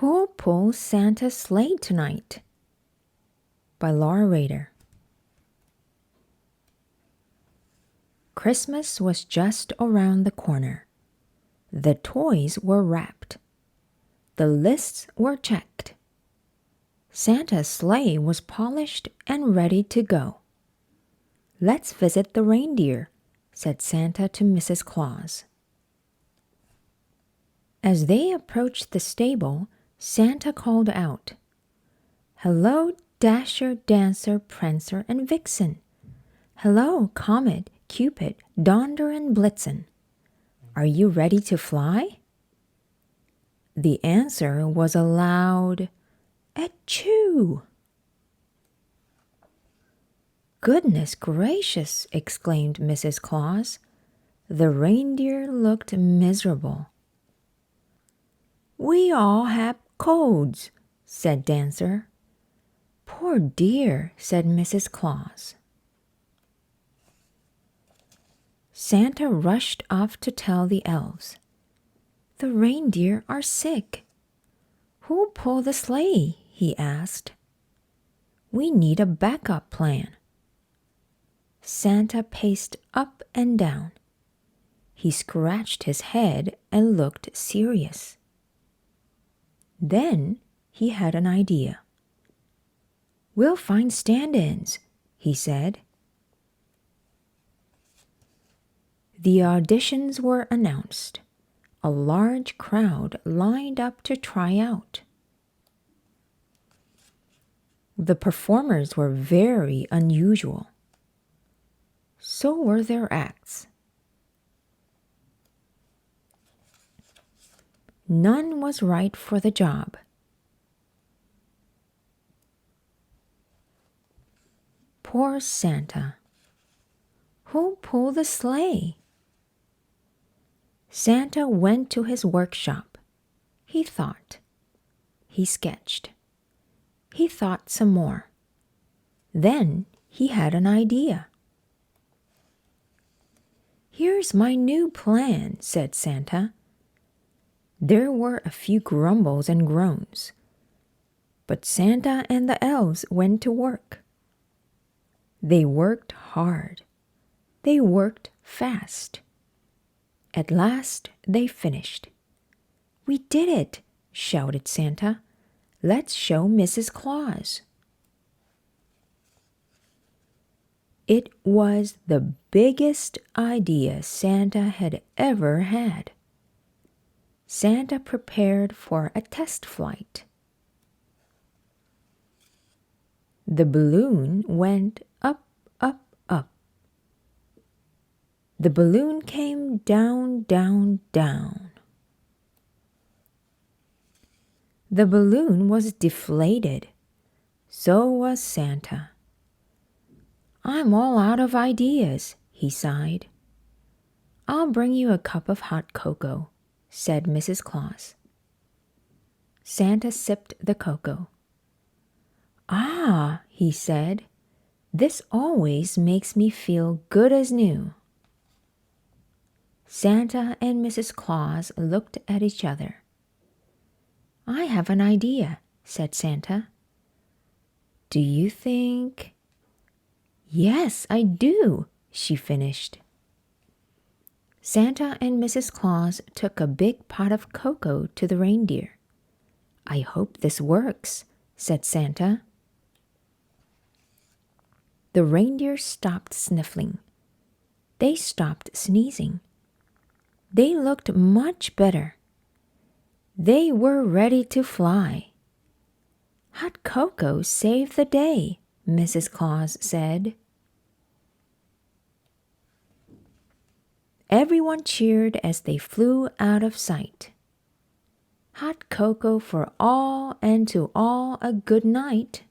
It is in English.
Who'll pull Santa's sleigh tonight? By Laura Rader. Christmas was just around the corner. The toys were wrapped. The lists were checked. Santa's sleigh was polished and ready to go. "Let's visit the reindeer," said Santa to Mrs. Claus. As they approached the stable, Santa called out, "Hello, Dasher, Dancer, Prancer, and Vixen. Hello, Comet, Cupid, Donder, and Blitzen. Are you ready to fly?" The answer was a loud "Achoo!" "Goodness gracious!" exclaimed Mrs. Claus. The reindeer looked miserable. "We all have colds," said Dancer. "Poor dear," said Mrs. Claus. Santa rushed off to tell the elves. "The reindeer are sick." "Who'll pull the sleigh?" he asked. "We need a backup plan." Santa paced up and down. He scratched his head and looked serious. Then he had an idea. "We'll find stand-ins," he said. The auditions were announced. A large crowd lined up to try out. The performers were very unusual. So were their acts. None was right for the job. Poor Santa. Who'll pull the sleigh? Santa went to his workshop. He thought. He sketched. He thought some more. Then he had an idea. "Here's my new plan," said Santa. There were a few grumbles and groans, but Santa and the elves went to work. They worked hard. They worked fast. At last they finished. "We did it!" shouted Santa. "Let's show Mrs. Claus." It was the biggest idea Santa had ever had. Santa prepared for a test flight. The balloon went up, up, up. The balloon came down, down, down. The balloon was deflated. So was Santa. "I'm all out of ideas," he sighed. "I'll bring you a cup of hot cocoa," said Mrs. Claus. Santa sipped the cocoa. "Ah," he said, "this always makes me feel good as new." Santa and Mrs. Claus looked at each other. "I have an idea," said Santa. "Do you think—" "Yes, I do," she finished. Santa and Mrs. Claus took a big pot of cocoa to the reindeer. "I hope this works," said Santa. The reindeer stopped sniffling. They stopped sneezing. They looked much better. They were ready to fly. "Hot cocoa saved the day," Mrs. Claus said. Everyone cheered as they flew out of sight. "Hot cocoa for all, and to all a good night."